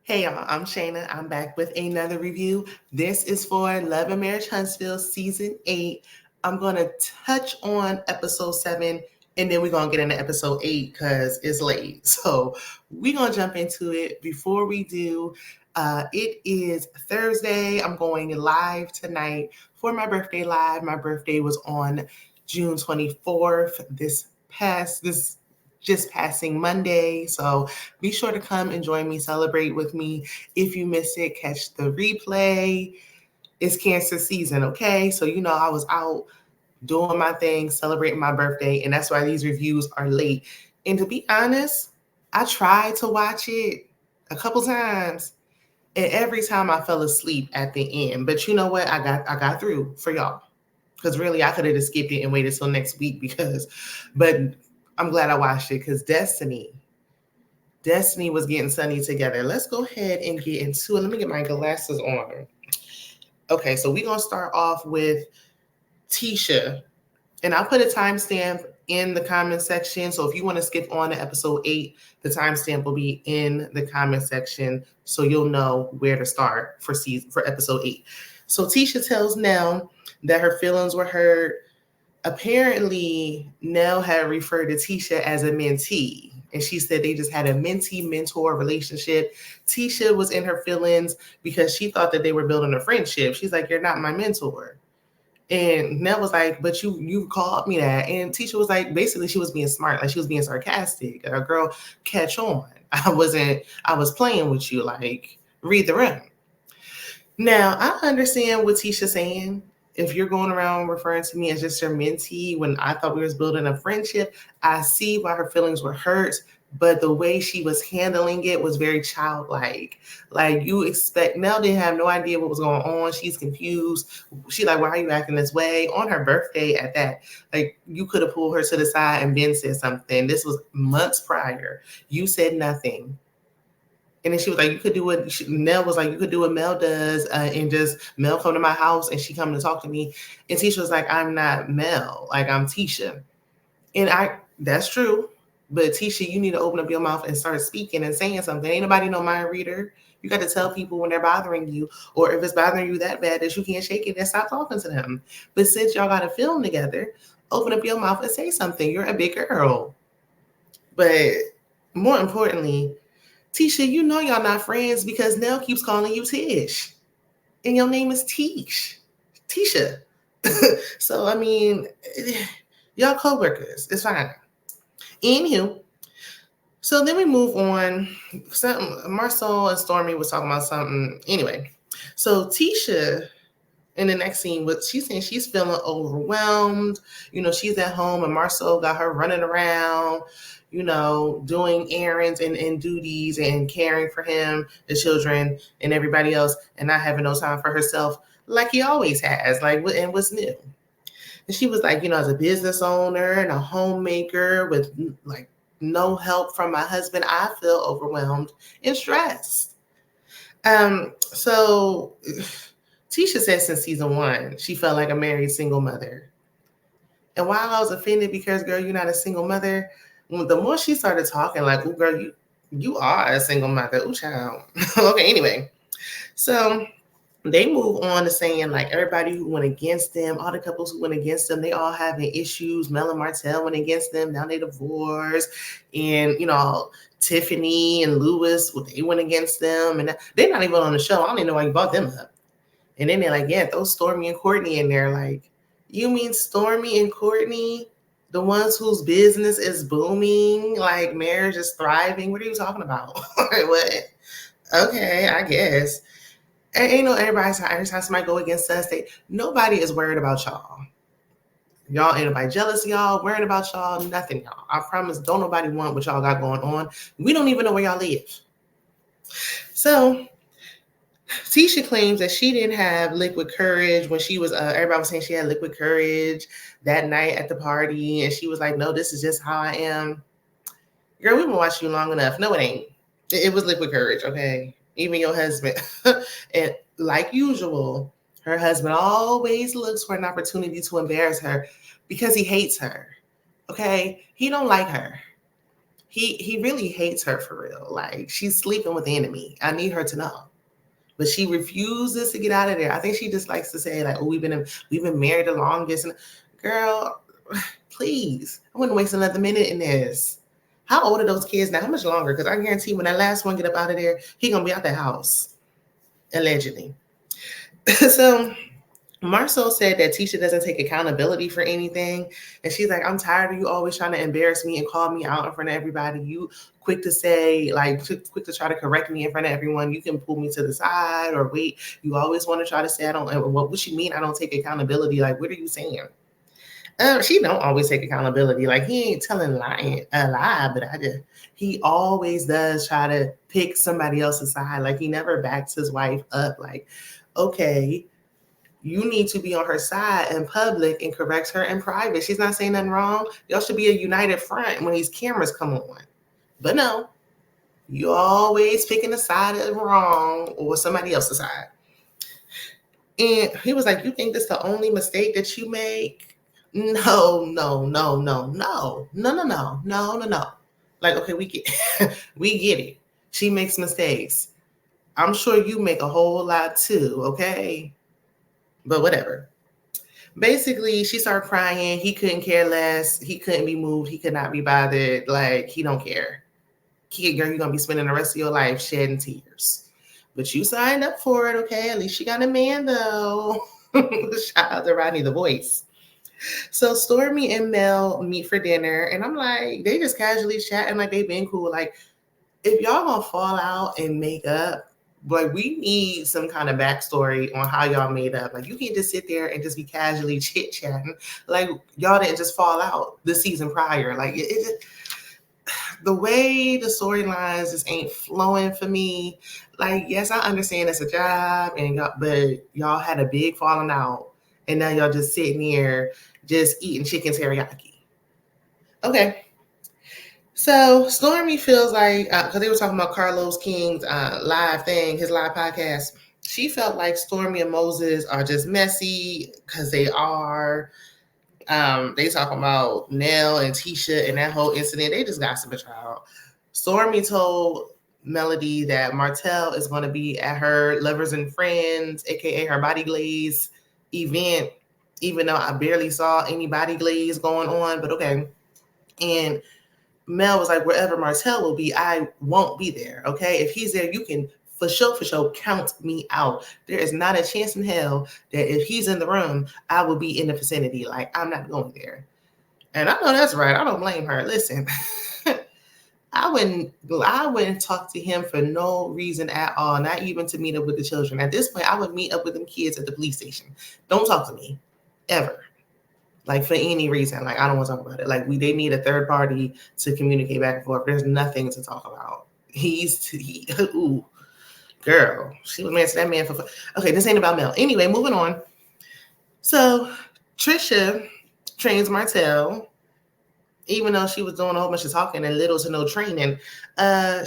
Hey y'all, I'm Shayna. I'm back with another review. This is for Love and Marriage Huntsville Season 8. I'm going to touch on episode 7 and then we're going to get into episode 8 because it's late. So we're going to jump into it. Before we do, it is Thursday. I'm going live tonight for my birthday live. My birthday was on June 24th, this just passing Monday. So be sure to come and join me, celebrate with me. If you miss it, catch the replay. It's cancer season, okay? So I was out doing my thing, celebrating my birthday, and that's why these reviews are late. And to be honest, I tried to watch it a couple times, and every time I fell asleep at the end. But you know what? I got through for y'all. Because really, I could have just skipped it and waited till next week but I'm glad I watched it because Destiny was getting Sunni together. Let's go ahead and get into it. Let me get my glasses on. Okay, so we're going to start off with Tisha. And I'll put a timestamp in the comment section. So if you want to skip on to episode 8, the timestamp will be in the comment section so you'll know where to start for episode 8. So Tisha tells Nell that her feelings were hurt. Apparently, Nell had referred to Tisha as a mentee, and she said they just had a mentee-mentor relationship. Tisha was in her feelings because she thought that they were building a friendship. She's like, "You're not my mentor." And Nell was like, "But you called me that." And Tisha was like, basically, she was being smart, like she was being sarcastic. Girl, catch on. I was playing with you, like, read the room. Now, I understand what Tisha's saying. If you're going around referring to me as just your mentee when I thought we was building a friendship, I see why her feelings were hurt, but the way she was handling it was very childlike. Like you expect, Nell didn't have no idea what was going on. She's confused. She like, why are you acting this way? On her birthday at that, like you could have pulled her to the side and Ben said something. This was months prior. You said nothing. And then she was like, you could do what Nell was like, you could do what Mel does and just Mel come to my house and she come to talk to me. And Tisha was like, I'm not Mel, like I'm Tisha. And that's true. But Tisha, you need to open up your mouth and start speaking and saying something. Ain't nobody no mind reader. You got to tell people when they're bothering you, or if it's bothering you that bad that you can't shake it, then stop talking to them. But since y'all got to film together, open up your mouth and say something. You're a big girl. But more importantly, Tisha, you know y'all not friends because Nell keeps calling you Tish. And your name is Tisha. So, I mean, y'all co-workers. It's fine. Anywho, so then we move on. Marcel and Stormi was talking about something. Anyway, so Tisha in the next scene, she's saying she's feeling overwhelmed. She's at home and Marcel got her running around, doing errands and duties and caring for him, the children, and everybody else, and not having no time for herself like he always has. And what's new? And she was like, as a business owner and a homemaker with like no help from my husband, I feel overwhelmed and stressed. So Tisha said since season 1, she felt like a married single mother. And while I was offended because, girl, you're not a single mother, the more she started talking, like, oh, girl, you are a single mother. Oh, child. Okay, anyway. So they move on to saying, like, everybody who went against them, all the couples who went against them, they all having issues. Mel and Martell went against them. Now they divorced. And, Tiffany and Lewis, they went against them. And they're not even on the show. I don't even know why you brought them up. And then they're like, yeah, throw Stormi and Courtney in there. Like, you mean Stormi and Courtney, the ones whose business is booming, like marriage is thriving? What are you talking about? What? Okay, I guess. And every time somebody go against us, nobody is worried about y'all. Y'all ain't nobody jealous of y'all, worried about y'all, nothing, y'all. I promise, don't nobody want what y'all got going on. We don't even know where y'all live. So Tisha claims that she didn't have liquid courage when she was, everybody was saying she had liquid courage that night at the party. And she was like, no, this is just how I am. Girl, we've been watching you long enough. No, it ain't. It was liquid courage, okay? Even your husband. And like usual, her husband always looks for an opportunity to embarrass her because he hates her, okay? He don't like her. he really hates her for real. Like, she's sleeping with the enemy. I need her to know. But she refuses to get out of there. I think she just likes to say, like, oh, we've been married the longest. And girl, please, I wouldn't waste another minute in this. How old are those kids now? How much longer? Because I guarantee when that last one get up out of there, he gonna be out the house, allegedly. So Marcel said that Tisha doesn't take accountability for anything. And she's like, I'm tired of you always trying to embarrass me and call me out in front of everybody. You quick to say, like, quick to try to correct me in front of everyone. You can pull me to the side or wait. You always want to try to say, I don't, what you mean I don't take accountability? Like, what are you saying? She don't always take accountability. Like, he ain't telling a lie, but he always does try to pick somebody else's side. Like, he never backs his wife up. Like, okay, you need to be on her side in public and correct her in private. She's not saying nothing wrong. Y'all should be a united front when these cameras come on. But no, you always picking the side of wrong or somebody else's side. And he was like, you think this is the only mistake that you make? No. Like, okay, we get it. She makes mistakes. I'm sure you make a whole lot too, okay? But whatever. Basically, she started crying. He couldn't care less. He couldn't be moved. He could not be bothered. Like, he don't care. Kid, girl, you're going to be spending the rest of your life shedding tears. But you signed up for it, okay? At least you got a man, though. Shout out to Rodney the Voice. So Stormi and Mel meet for dinner. And I'm like, they just casually chatting like they been cool. Like, if y'all going to fall out and make up, like, we need some kind of backstory on how y'all made up. Like, you can't just sit there and just be casually chit-chatting. Like, y'all didn't just fall out the season prior. Like, the way the storylines just ain't flowing for me. Like, yes, I understand it's a job, but y'all had a big falling out. And now y'all just sitting here just eating chicken teriyaki. Okay. So Stormi feels like, because they were talking about Carlos King's live thing, his live podcast, she felt like Stormi and Moses are just messy because they are. They talking about Nell and Tisha and that whole incident. They just gossip a child. Stormi told Melody that Martell is going to be at her Lovers and Friends, aka her Body Glaze event, even though I barely saw any Body Glaze going on, but okay. And Mel was like, wherever Martell will be, I won't be there, okay? If he's there, you can for sure count me out. There is not a chance in hell that if he's in the room, I will be in the vicinity. Like, I'm not going there. And I know that's right. I don't blame her. Listen, I wouldn't talk to him for no reason at all, not even to meet up with the children. At this point, I would meet up with them kids at the police station. Don't talk to me, ever. Like, for any reason. Like, I don't want to talk about it. Like, they need a third party to communicate back and forth. There's nothing to talk about. Ooh, girl, she was married to that man for. Okay, this ain't about Mel. Anyway, moving on. So Trisha trains Martell, even though she was doing a whole bunch of talking and little to no training.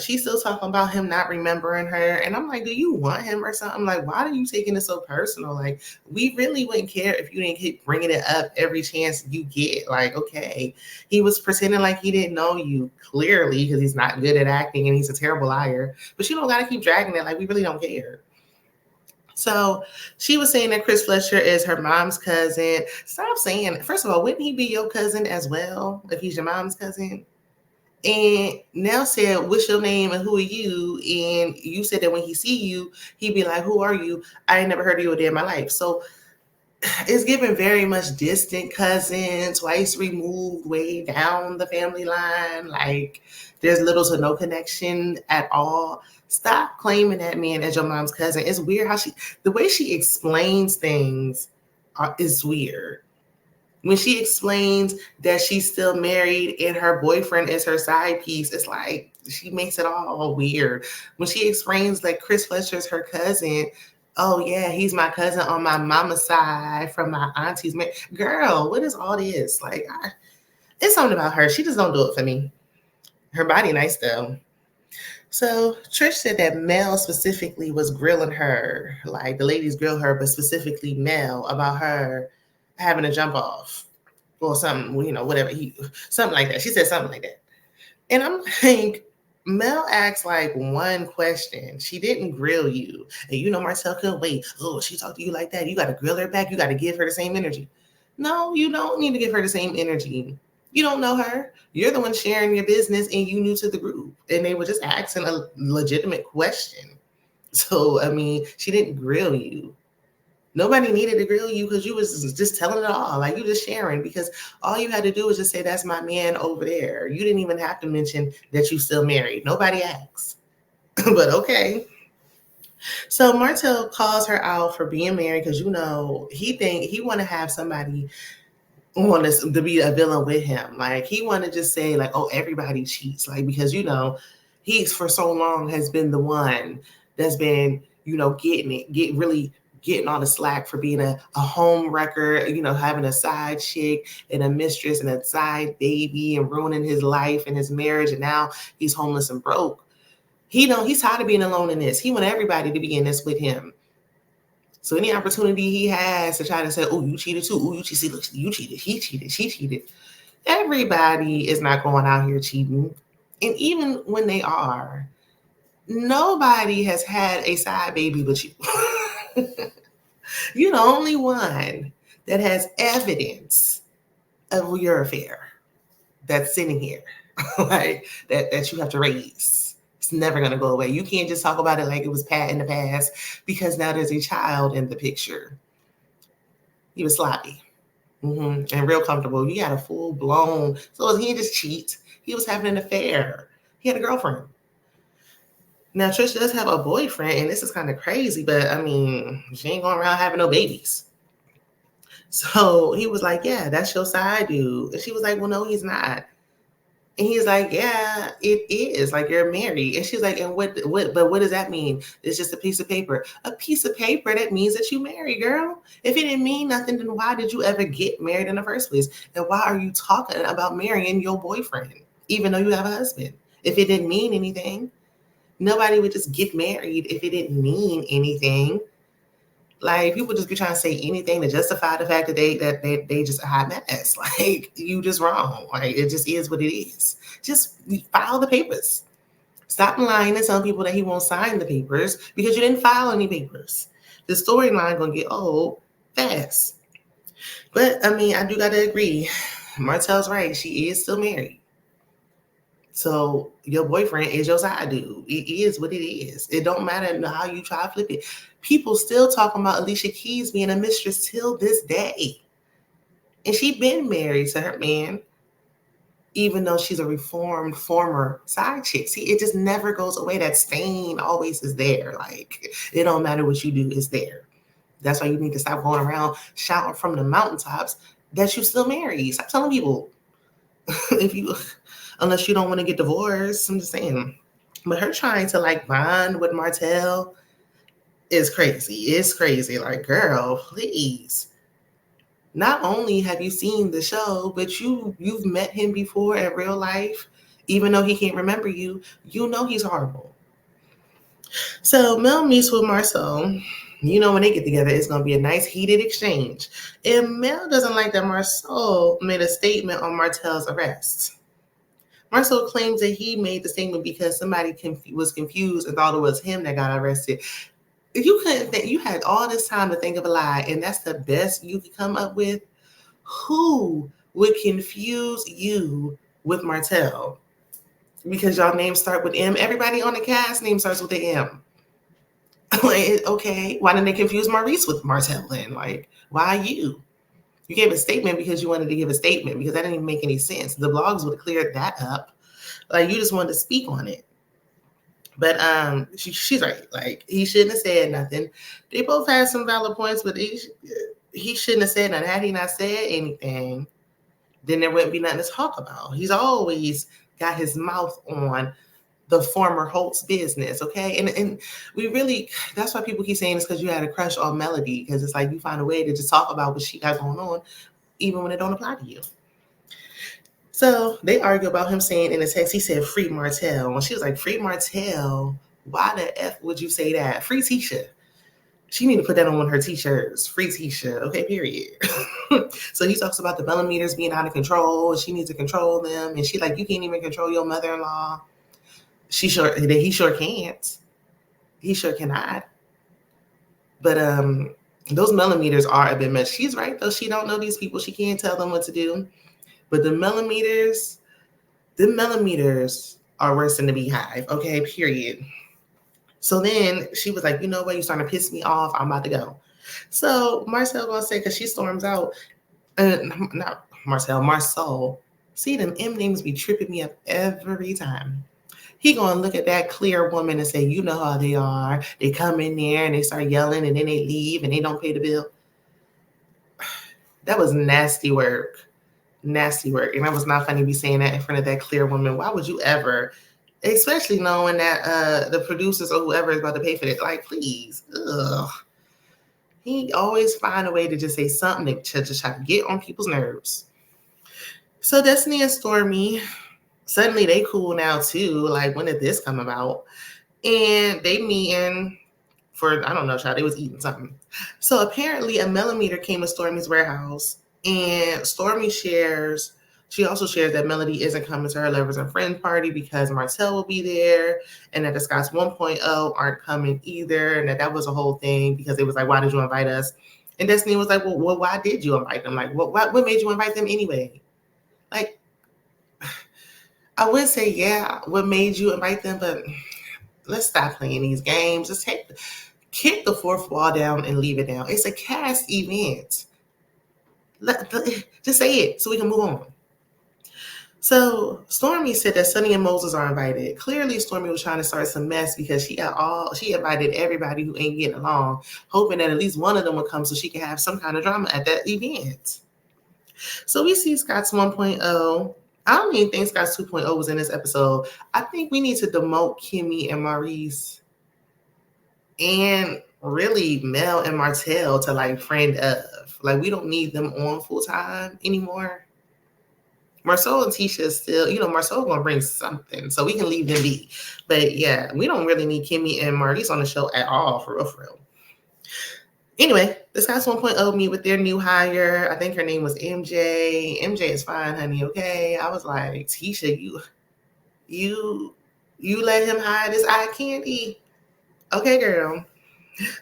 She's still talking about him not remembering her. And I'm like, do you want him or something? Like, why are you taking it so personal? Like, we really wouldn't care if you didn't keep bringing it up every chance you get. Like, okay, he was pretending like he didn't know you, clearly, because he's not good at acting and he's a terrible liar. But you don't got to keep dragging it. Like, we really don't care. So she was saying that Chris Fletcher is her mom's cousin. Stop saying, first of all, wouldn't he be your cousin as well if he's your mom's cousin? And Nell said, what's your name and who are you? And you said that when he see you, he'd be like, who are you? I ain't never heard of you a day in my life. So it's given very much distant cousin, twice removed, way down the family line. Like, there's little to no connection at all. Stop claiming that man as your mom's cousin. It's weird how the way she explains things is weird. When she explains that she's still married and her boyfriend is her side piece, it's like she makes it all weird. When she explains that Chris Fletcher's her cousin, oh yeah, he's my cousin on my mama's side from my auntie's man. Girl, what is all this? Like, it's something about her. She just don't do it for me. Her body nice though. So Trish said that Mel specifically was grilling her, like the ladies grill her, but specifically Mel about her having a jump off or something, whatever, something like that. She said something like that. And I'm like, Mel asked like one question. She didn't grill you. And you know, Marcel couldn't wait. Oh, she talked to you like that. You got to grill her back. You got to give her the same energy. No, you don't need to give her the same energy. You don't know her. You're the one sharing your business and you new to the group. And they were just asking a legitimate question. So, I mean, she didn't grill you. Nobody needed to grill you because you was just telling it all. Like you just sharing because all you had to do was just say, that's my man over there. You didn't even have to mention that you still married. Nobody asked. But okay. So Martell calls her out for being married because you know he want to have somebody want to be a villain with him. Like he want to just say like, oh, everybody cheats. Like because you know he's for so long has been the one that's been getting all the slack for being a home wrecker, you know, having a side chick and a mistress and a side baby and ruining his life and his marriage. And now he's homeless and broke. He's tired of being alone in this. He want everybody to be in this with him. So any opportunity he has to try to say, oh, you cheated too. Oh, you cheated. Look, you cheated. He cheated. She cheated. Everybody is not going out here cheating. And even when they are, nobody has had a side baby but you. You're the only one that has evidence of your affair that's sitting here, like that you have to raise. It's never going to go away. You can't just talk about it like it was Pat in the past because now there's a child in the picture. He was sloppy and real comfortable. You got a full blown. So he didn't just cheat. He was having an affair. He had a girlfriend. Now, Trish does have a boyfriend, and this is kind of crazy, but I mean, she ain't going around having no babies. So he was like, yeah, that's your side dude. And she was like, well, no, he's not. And he's like, yeah, it is. Like, you're married. And she's like, and what does that mean? It's just a piece of paper. A piece of paper that means that you married, girl. If it didn't mean nothing, then why did you ever get married in the first place? And why are you talking about marrying your boyfriend, even though you have a husband? If it didn't mean anything, nobody would just get married if it didn't mean anything. Like people just be trying to say anything to justify the fact that they just a hot mess. Like you just wrong. Like it just is what it is. Just file the papers. Stop lying and telling people that he won't sign the papers because you didn't file any papers. The storyline gonna get old fast. But I mean, I do gotta agree. Martell's right. She is still married. So your boyfriend is your side dude. It is what it is. It don't matter how you try to flip it. People still talking about Alicia Keys being a mistress till this day. And she been married to her man, even though she's a reformed former side chick. See, it just never goes away. That stain always is there. Like, it don't matter what you do, it's there. That's why you need to stop going around shouting from the mountaintops that you still married. Stop telling people unless you don't want to get divorced. I'm just saying. But her trying to like bond with Martell is crazy. It's crazy. Like, girl, please. Not only have you seen the show, but you've met him before in real life. Even though he can't remember you, you know he's horrible. So Mel meets with Marcel. You know when they get together, it's going to be a nice heated exchange. And Mel doesn't like that Marcel made a statement on Martell's arrest. Marcel claims that he made the statement because somebody was confused and thought it was him that got arrested. If you couldn't think, you had all this time to think of a lie, and that's the best you could come up with. Who would confuse you with Martell? Because y'all names start with M. Everybody on the cast name starts with the M. Like, okay, why didn't they confuse Maurice with Martell then? Like, why you? You gave a statement because you wanted to give a statement because that didn't even make any sense. The blogs would have cleared that up. Like, you just wanted to speak on it. But she's right. Like, he shouldn't have said nothing. They both had some valid points, but he shouldn't have said nothing. Had he not said anything, then there wouldn't be nothing to talk about. He's always got his mouth on the former Holt's business, okay? And we really, that's why people keep saying it's because you had a crush on Melody, because it's like you find a way to just talk about what she got going on, even when it don't apply to you. So they argue about him saying in the text, he said, free Martell. And she was like, free Martell? Why the F would you say that? Free Tisha. She need to put that on one of her t-shirts, free t-shirt, okay, period. So he talks about the millimeters being out of control, and she needs to control them, and she like, you can't even control your mother-in-law. He sure can't. He sure cannot. But those millimeters are a bit much. She's right though. She don't know these people. She can't tell them what to do. But the millimeters are worse than the beehive. Okay, period. So then she was like, you know what? You're starting to piss me off. I'm about to go. So Marcel gonna say, because she storms out. Not Marcel, Marceau. See, them M names be tripping me up every time. He gonna look at that clear woman and say, you know how they are. They come in there and they start yelling and then they leave and they don't pay the bill. That was nasty work. Nasty work. And that was not funny to be saying that in front of that clear woman. Why would you ever? Especially knowing that the producers or whoever is about to pay for it. Like, please. Ugh. He always find a way to just say something to just try to get on people's nerves. So Destiny and Stormi, suddenly they cool now too. Like, when did this come about? And they meeting for, I don't know, child, they was eating something. So apparently a millimeter came to Stormi's warehouse, and Stormi she also shares that Melody isn't coming to her lovers and friends party because Marcel will be there, and that the Scots 1.0 aren't coming either, and that was a whole thing because it was like, why did you invite us? And Destiny was like, well, why did you invite them? Like, what made you invite them anyway? Like, I would say, yeah, what made you invite them, but let's stop playing these games. Just kick the fourth wall down and leave it down. It's a cast event. Just say it so we can move on. So Stormi said that Sunni and Moses are invited. Clearly, Stormi was trying to start some mess because she invited everybody who ain't getting along, hoping that at least one of them would come so she can have some kind of drama at that event. So we see Scott's 1.0. I don't even think Scott's 2.0 was in this episode. I think we need to demote Kimmy and Maurice and really Mel and Martell to like friend of. Like, we don't need them on full time anymore. Marceau and Tisha is still, Marceau gonna bring something, so we can leave them be. But yeah, we don't really need Kimmy and Maurice on the show at all, for real. Anyway, the Scots 1.0 meet with their new hire. I think her name was MJ. MJ is fine, honey. Okay. I was like, Tisha, you let him hide his eye candy. Okay, girl.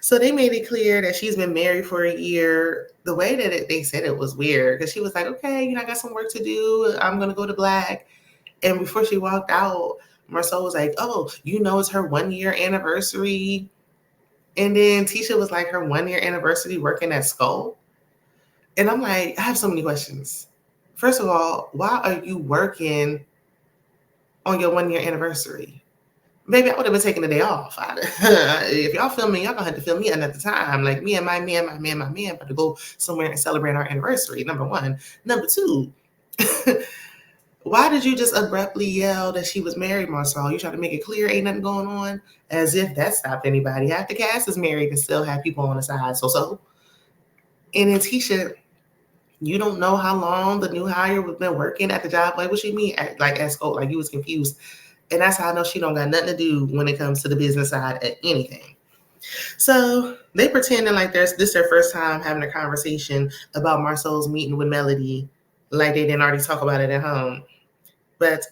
So they made it clear that she's been married for a year. The way that they said it was weird because she was like, okay, I got some work to do. I'm going to go to Black. And before she walked out, Marceau was like, oh, it's her 1 year anniversary. And then Tisha was like, her 1 year anniversary working at Skull. And I'm like, I have so many questions. First of all, why are you working on your 1 year anniversary? Baby, I would have been taking the day off. If y'all film me, y'all gonna have to film me another time. Like, me and my man about to go somewhere and celebrate our anniversary, number one. Number two, why did you just abruptly yell that she was married, Marcel? You trying to make it clear ain't nothing going on? As if that stopped anybody. Half the cast is married and still have people on the side. So. And then Tisha, you don't know how long the new hire was been working at the job. Like, what you mean? At Skull, like you was confused. And that's how I know she don't got nothing to do when it comes to the business side of anything. So they pretending like this is their first time having a conversation about Marceau's meeting with Melody, like they didn't already talk about it at home. But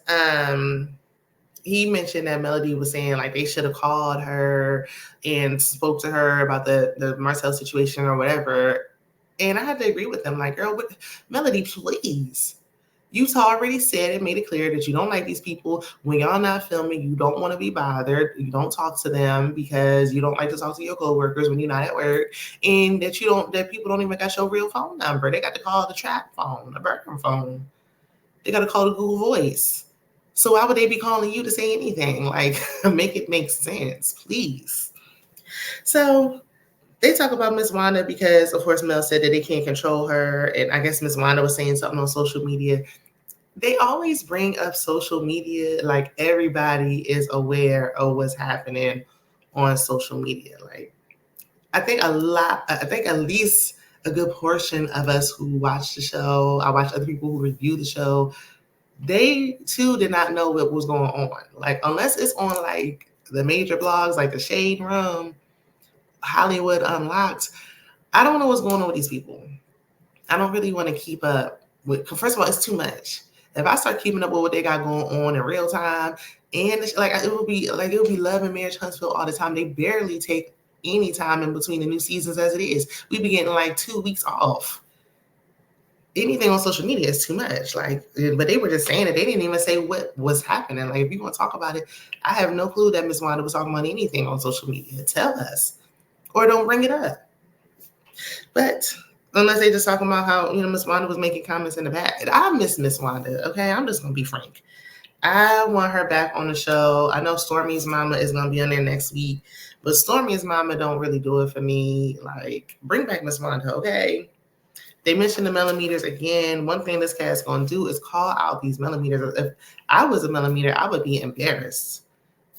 he mentioned that Melody was saying like they should have called her and spoke to her about the Marcel situation or whatever. And I had to agree with them. Like, girl, Melody, please. You've already said it, made it clear that you don't like these people. When y'all not filming, you don't want to be bothered. You don't talk to them because you don't like to talk to your coworkers when you're not at work. And that people don't even got your real phone number. They got to call the trap phone, the Birkin phone. They got to call the Google Voice. So why would they be calling you to say anything? Like, make it make sense, please. So they talk about Miss Wanda because, of course, Mel said that they can't control her. And I guess Miss Wanda was saying something on social media. They always bring up social media like everybody is aware of what's happening on social media. Like, I think at least a good portion of us who watch the show, I watch other people who review the show, they too did not know what was going on. Like, unless it's on like the major blogs, like the Shade Room, Hollywood Unlocked. I don't know what's going on with these people. I don't really want to keep up with. First of all, it's too much. If I start keeping up with what they got going on in real time, and like it would be Love and Marriage Huntsville all the time. They barely take any time in between the new seasons as it is. We be getting like 2 weeks off. Anything on social media is too much. Like, but they were just saying it. They didn't even say what was happening. Like, if you want to talk about it, I have no clue that Miss Wanda was talking about anything on social media. Tell us, or don't bring it up. But unless they just talking about how Miss Wanda was making comments in the back. I miss Miss Wanda. Okay, I'm just gonna be frank. I want her back on the show. I know Stormi's mama is gonna be on there next week, but Stormi's mama don't really do it for me. Like, bring back Miss Wanda, okay? They mentioned the millimeters again. One thing this cast gonna do is call out these millimeters. If I was a millimeter, I would be embarrassed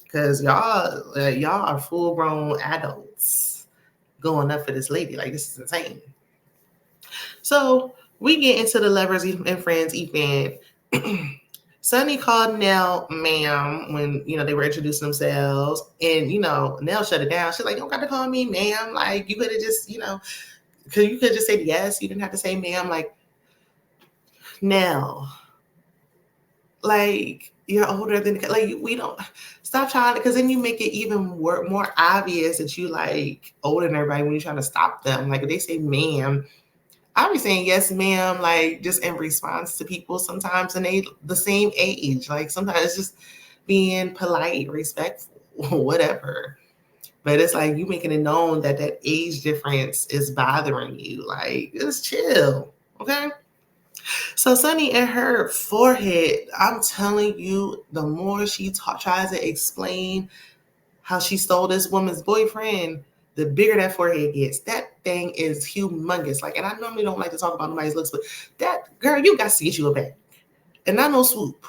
because y'all are full grown adults going up for this lady. Like, this is insane. So we get into the Lovers and Friends event. Sunni called Nell ma'am when they were introducing themselves, and Nell shut it down. She's like, "You don't got to call me ma'am. Like, you could have just because you could just say yes. You didn't have to say ma'am." Like, Nell, like, you're older than, like, we don't stop trying, because then you make it even more obvious that you like older than everybody when you're trying to stop them. Like, if they say ma'am, I'll be saying yes, ma'am, like, just in response to people sometimes, and they the same age. Like, sometimes it's just being polite, respectful, whatever. But it's like you making it known that that age difference is bothering you. Like, just chill, okay? So Sunni and her forehead, I'm telling you, the more she tries to explain how she stole this woman's boyfriend, the bigger that forehead gets. That thing is humongous. Like, and I normally don't like to talk about nobody's looks, but that girl, you got to get you a bang. And not no swoop.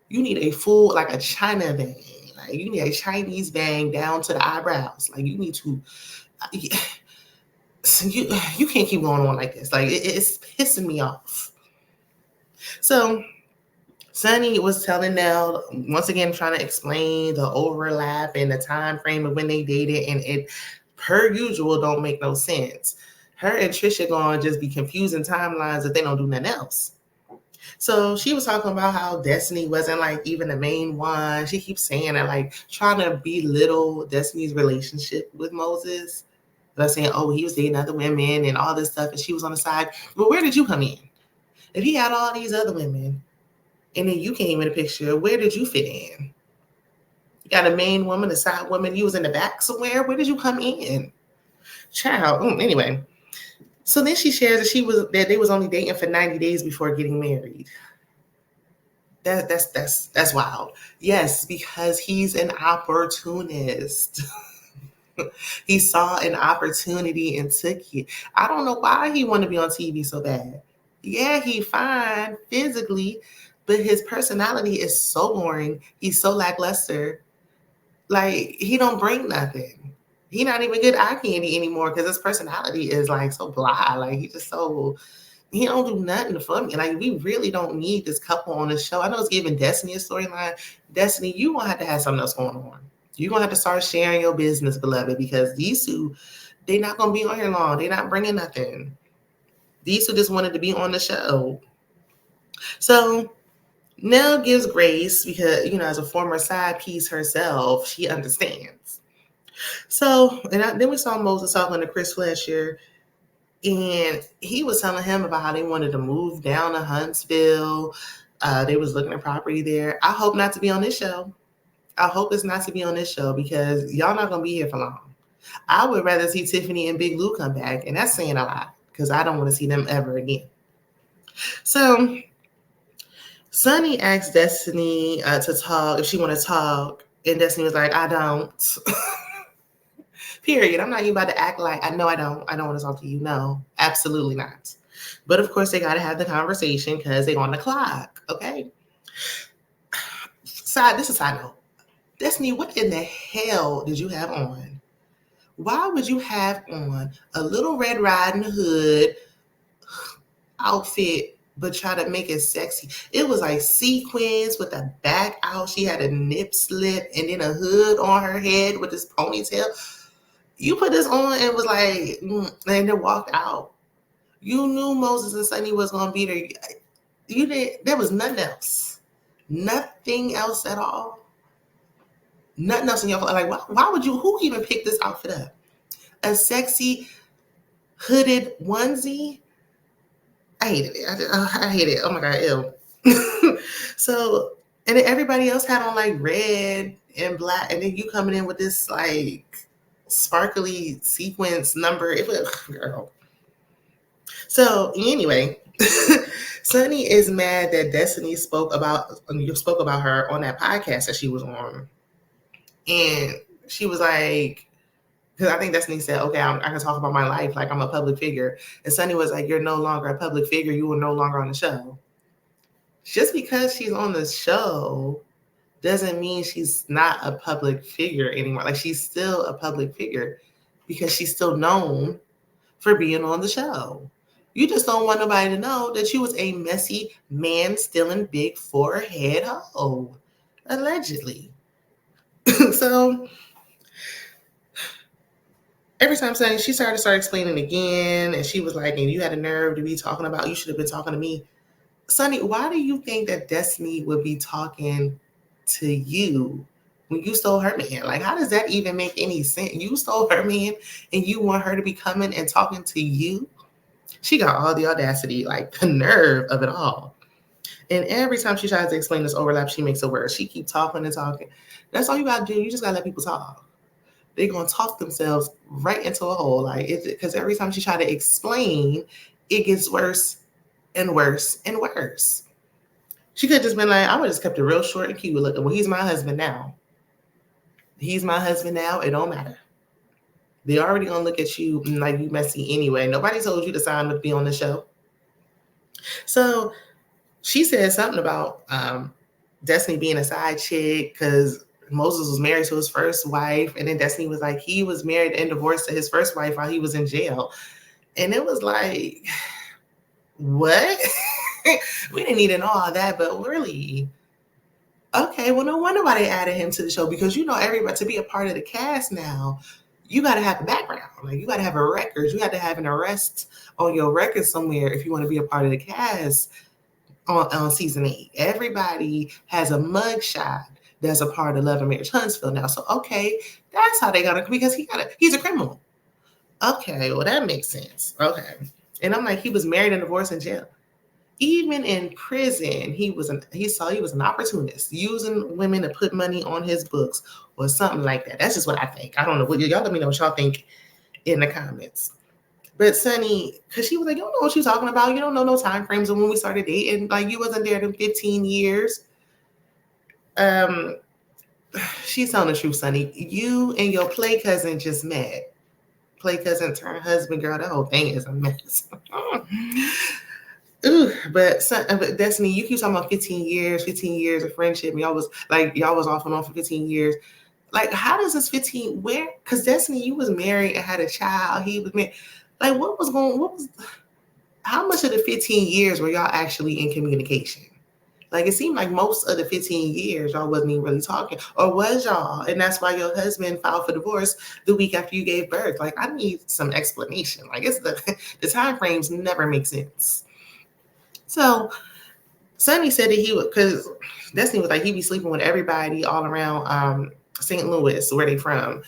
You need a full, like a China bang. Like, you need a Chinese bang down to the eyebrows. Like, you need to, you can't keep going on like this. Like, it's pissing me off. So Sunni was telling Nell, once again, trying to explain the overlap and the time frame of when they dated, and it, per usual, don't make no sense. Her and Trisha gonna just be confusing timelines if they don't do nothing else. So she was talking about how Destiny wasn't like even the main one. She keeps saying that, like, trying to belittle Destiny's relationship with Moses. But saying, oh, he was dating other women and all this stuff, and she was on the side. But where did you come in? If he had all these other women, and then you came in the picture, where did you fit in? You got a main woman, a side woman, you was in the back somewhere. Where did you come in? Child. Anyway. So then she shares that they was only dating for 90 days before getting married. That's wild. Yes, because he's an opportunist. He saw an opportunity and took it. I don't know why he wanted to be on TV so bad. Yeah, he fine physically, but his personality is so boring. He's so lackluster. Like, he don't bring nothing. He not even good eye candy anymore because his personality is like so blah. Like, he don't do nothing for me. Like, we really don't need this couple on the show. I know it's giving Destiny a storyline. Destiny, you gonna have to have something else going on. You're gonna have to start sharing your business, beloved, because these two, they're not gonna be on here long. They're not bringing nothing. These two just wanted to be on the show. So Nell gives grace because, as a former side piece herself, she understands. So, then we saw Moses talking to Chris Fletcher, and he was telling him about how they wanted to move down to Huntsville. They was looking at property there. I hope not to be on this show. I hope it's not to be on this show because y'all not going to be here for long. I would rather see Tiffany and Big Lou come back, and that's saying a lot because I don't want to see them ever again. So Sunni asked Destiny to talk, if she want to talk, and Destiny was like, I don't. Period. I'm not even about to act like, I know I don't want to talk to you. No, absolutely not. But of course, they got to have the conversation because they're on the clock, okay? This is a side note. Destiny, what in the hell did you have on? Why would you have on a Little Red Riding Hood outfit but try to make it sexy? It was like sequins with a back out. She had a nip slip and then a hood on her head with this ponytail. You put this on and was like, and then walked out. You knew Moses and Sunni was gonna be there. You didn't. There was nothing else. Nothing else at all. Nothing else in your like. Why would you? Who even picked this outfit up? A sexy hooded onesie. I hated it. I hate it. Oh my god, ew. So, and then everybody else had on like red and black, and then you coming in with this like sparkly sequence number. It was girl. So anyway, Sunni is mad that Destiny spoke about her on that podcast that she was on, and she was like, because I think Destiny said, "Okay, I can talk about my life like I'm a public figure," and Sunni was like, "You're no longer a public figure. You were no longer on the show." Just because she's on the show doesn't mean she's not a public figure anymore. Like she's still a public figure because she's still known for being on the show. You just don't want nobody to know that you was a messy, man-stealing, big forehead hoe, allegedly. So every time saying she started explaining again, and she was like, "And you had a nerve to be talking about. You should have been talking to me." Sunni, why do you think that Destiny would be talking to you when you stole her man? Like, how does that even make any sense? You stole her man and you want her to be coming and talking to you? She got all the audacity, like the nerve of it all. And every time she tries to explain this overlap, she makes a word. She keeps talking and talking. That's all you got to do. You just got to let people talk. They're going to talk themselves right into a hole. Like, because every time she try to explain, it gets worse and worse and worse. She could have just been like, I would have just kept it real short and cute. Look, well, he's my husband now. He's my husband now. It don't matter. They already gonna look at you like you messy anyway. Nobody told you to sign up to be on the show. So she said something about Destiny being a side chick because Moses was married to his first wife, and then Destiny was like, he was married and divorced to his first wife while he was in jail. And it was like, what? We didn't need to know all that, but really, okay, well, no wonder why they added him to the show, because you know everybody to be a part of the cast now, you got to have a background. Like you got to have a record. You got to have an arrest on your record somewhere if you want to be a part of the cast on season 8. Everybody has a mugshot that's a part of Love and Marriage Huntsville now. So okay, that's how they got to, because he's a criminal. Okay, well that makes sense. Okay, and I'm like, he was married and divorced in jail. Even in prison, he was an opportunist, using women to put money on his books or something like that. That's just what I think. I don't know. Y'all let me know what y'all think in the comments. But Sunni, because she was like, you don't know what you're talking about. You don't know no time frames of when we started dating. Like you wasn't there in 15 years. She's telling the truth, Sunni. You and your play cousin just met. Play cousin turned husband, girl. That whole thing is a mess. Ooh, but Destiny, you keep talking about 15 years of friendship. Y'all was off and on for 15 years. Like, how does this 15, where? Because Destiny, you was married and had a child. He was married. Like, how much of the 15 years were y'all actually in communication? Like, it seemed like most of the 15 years, y'all wasn't even really talking. Or was y'all? And that's why your husband filed for divorce the week after you gave birth. Like, I need some explanation. Like, it's the time frames never make sense. So Sunni said that he would, because Destiny was like, he'd be sleeping with everybody all around St. Louis, where they from.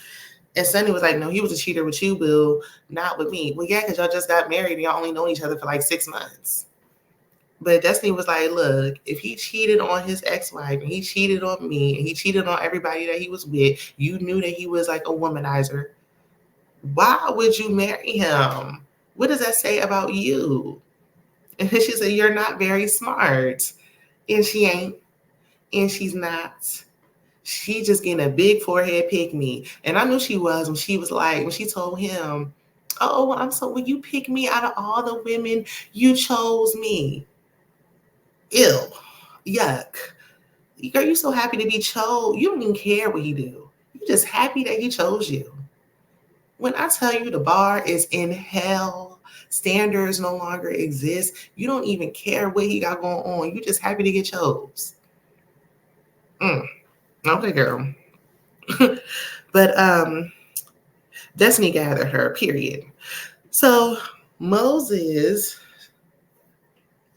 And Sunni was like, no, he was a cheater with you, boo, not with me. Well, yeah, because y'all just got married and y'all only know each other for like 6 months. But Destiny was like, look, if he cheated on his ex-wife and he cheated on me and he cheated on everybody that he was with, you knew that he was like a womanizer. Why would you marry him? What does that say about you? And then she said, you're not very smart. And she ain't. And she's not. She just getting a big forehead pick me. And I knew she was when she was like, when she told him, oh, will you pick me out of all the women, you chose me. Ew. Yuck. Girl, you so happy to be chose. You don't even care what he do. You're just happy that he chose you. When I tell you the bar is in hell, standards no longer exist, you don't even care what he got going on. You're just happy to get chose. Okay, girl. But Destiny gathered her, period. So Moses,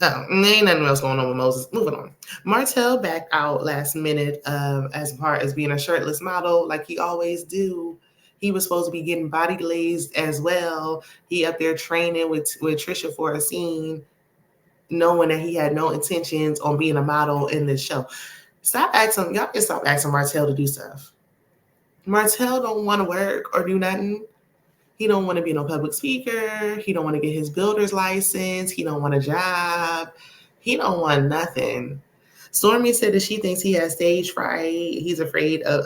ain't nothing else going on with Moses. Moving on. Martell backed out last minute as far as being a shirtless model, like he always do. He was supposed to be getting body glazed as well. He up there training with Trisha for a scene, knowing that he had no intentions on being a model in this show. Stop asking, y'all can stop asking Martell to do stuff. Martell don't want to work or do nothing. He don't want to be no public speaker. He don't want to get his builder's license. He don't want a job. He don't want nothing. Stormi said that she thinks he has stage fright. He's afraid of,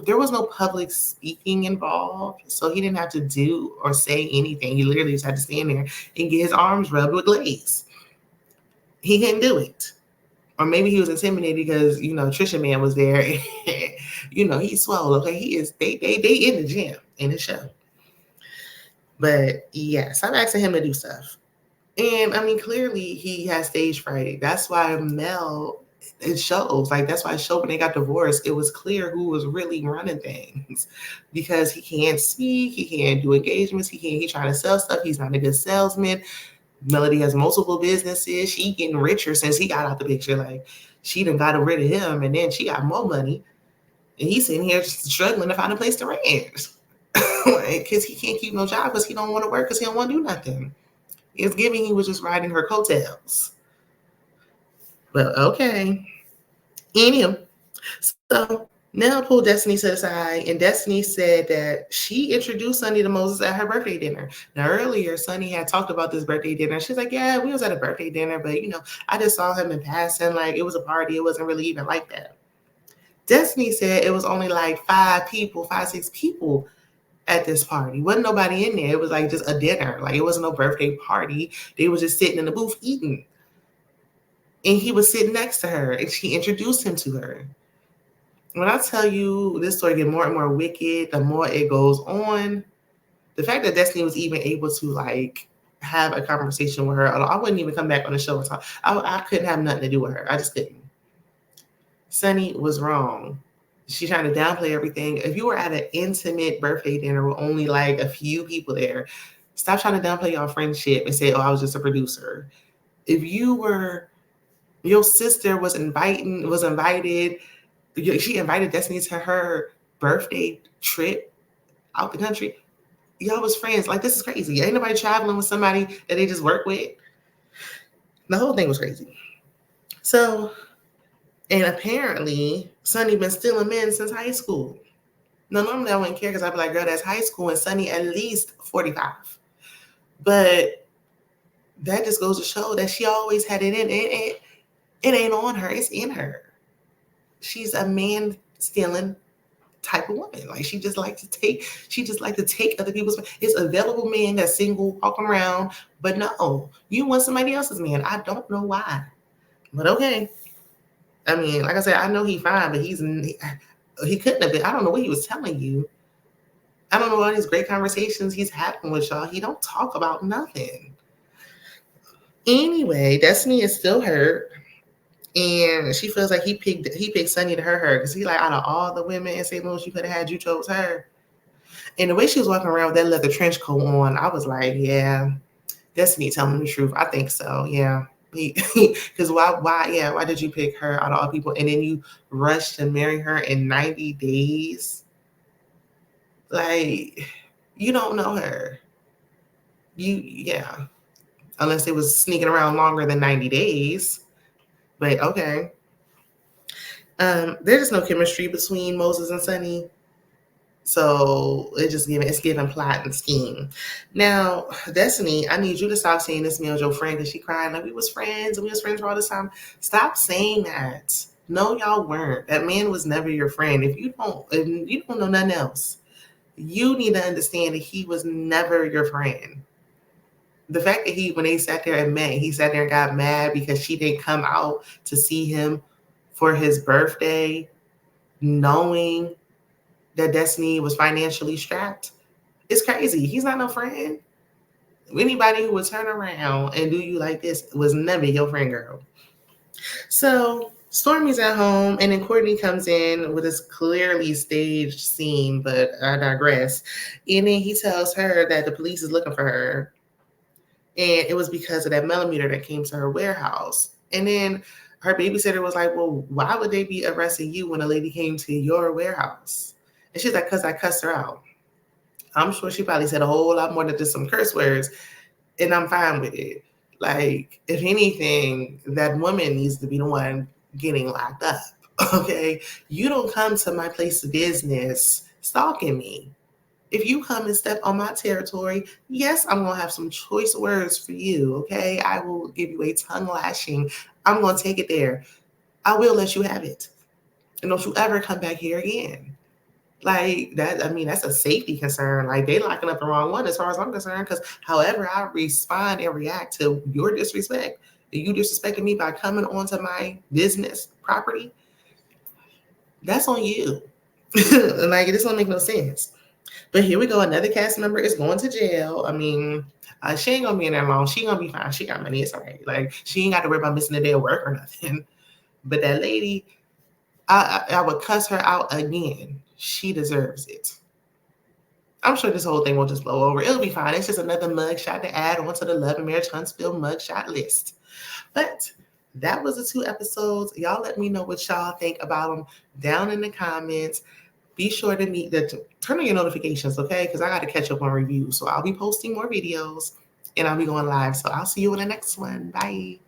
there was no public speaking involved. So he didn't have to do or say anything. He literally just had to stand there and get his arms rubbed with glaze. He couldn't do it. Or maybe he was intimidated because, Trisha Man was there. He's swole. Okay. He is, they in the gym, in the show. But yes, I'm asking him to do stuff. And I mean, clearly he has stage fright. That's why Mel, it shows. Like, that's why it showed when they got divorced. It was clear who was really running things because he can't speak. He can't do engagements. He's trying to sell stuff. He's not a good salesman. Melody has multiple businesses. She getting richer since he got out the picture. Like, she done got rid of him and then she got more money. And he's sitting here struggling to find a place to rent. Because he can't keep no job because he don't want to work because he don't want to do nothing. It's giving he was just riding her coattails. But okay. Anyway, so now pulled Destiny to the side, and Destiny said that she introduced Sunni to Moses at her birthday dinner. Now earlier, Sunni had talked about this birthday dinner. She's like, yeah, we was at a birthday dinner, but I just saw him in passing. Like, it was a party. It wasn't really even like that. Destiny said it was only like 5, 6 people at this party. Wasn't nobody in there. It was like just a dinner. Like, it wasn't no birthday party. They were just sitting in the booth eating. And he was sitting next to her and she introduced him to her. When I tell you this story get more and more wicked, the more it goes on. The fact that Destiny was even able to like have a conversation with her, I wouldn't even come back on the show and talk. I couldn't have nothing to do with her. I just couldn't. Sunni was wrong. She's trying to downplay everything. If you were at an intimate birthday dinner with only like a few people there, stop trying to downplay your friendship and say, oh, I was just a producer. If your sister was invited, she invited Destiny to her birthday trip out the country. Y'all was friends. Like, this is crazy. Ain't nobody traveling with somebody that they just work with. The whole thing was crazy. So, and apparently, Sunni been stealing men since high school. Now, normally I wouldn't care because I'd be like, girl, that's high school, and Sunni at least 45. But that just goes to show that she always had it in. It ain't on her. It's in her. She's a man-stealing type of woman. Like, she just like to take other people's. It's available men that's single, walking around. But no, you want somebody else's man. I don't know why. But okay. I mean, like I said, I know he's fine, but he couldn't have been. I don't know what he was telling you. I don't know all these great conversations he's having with y'all. He don't talk about nothing. Anyway, Destiny is still hurt. And she feels like he picked Sunni to her because he like, out of all the women in St. Louis you could have had, you chose her. And the way she was walking around with that leather trench coat on, I was like, yeah, Destiny telling the truth. I think so. Yeah. Because why did you pick her out of all people? And then you rushed to marry her in 90 days. Like, you don't know her. Unless it was sneaking around longer than 90 days. But okay. There's just no chemistry between Moses and Sunni. So it's giving plot and scheme. Now, Destiny, I need you to stop saying this man was your friend because she crying like we was friends for all this time. Stop saying that. No, y'all weren't. That man was never your friend. If you don't know nothing else, you need to understand that he was never your friend. The fact that when they sat there and met, he sat there and got mad because she didn't come out to see him for his birthday, knowing that Destiny was financially strapped. It's crazy. He's not no friend. Anybody who would turn around and do you like this was never your friend, girl. So Stormi's at home, and then Courtney comes in with this clearly staged scene, but I digress. And then he tells her that the police is looking for her, and it was because of that millimeter that came to her warehouse. And then her babysitter was like, well, why would they be arresting you when a lady came to your warehouse? And she's like, because I cussed her out. I'm sure she probably said a whole lot more than just some curse words, and I'm fine with it. Like, if anything, that woman needs to be the one getting locked up. Okay? You don't come to my place of business stalking me. If you come and step on my territory, yes, I'm going to have some choice words for you. Okay? I will give you a tongue lashing. I'm going to take it there. I will let you have it. And don't you ever come back here again. Like that, I mean, that's a safety concern. Like they locking up the wrong one as far as I'm concerned. Because however I respond and react to your disrespect, you disrespecting me by coming onto my business property, that's on you. Like this don't make no sense. But here we go. Another cast member is going to jail. I mean, she ain't gonna be in there long. She gonna be fine. She got money. It's all right. Like she ain't got to worry about missing a day of work or nothing. But that lady, I would cuss her out again. She deserves it. I'm sure this whole thing will just blow over. It'll be fine. It's just another mugshot to add onto the Love and Marriage Huntsville mugshot list. But that was the 2 episodes. Y'all let me know what y'all think about them down in the comments. Be sure to turn on your notifications, okay? Because I got to catch up on reviews. So I'll be posting more videos and I'll be going live. So I'll see you in the next one. Bye.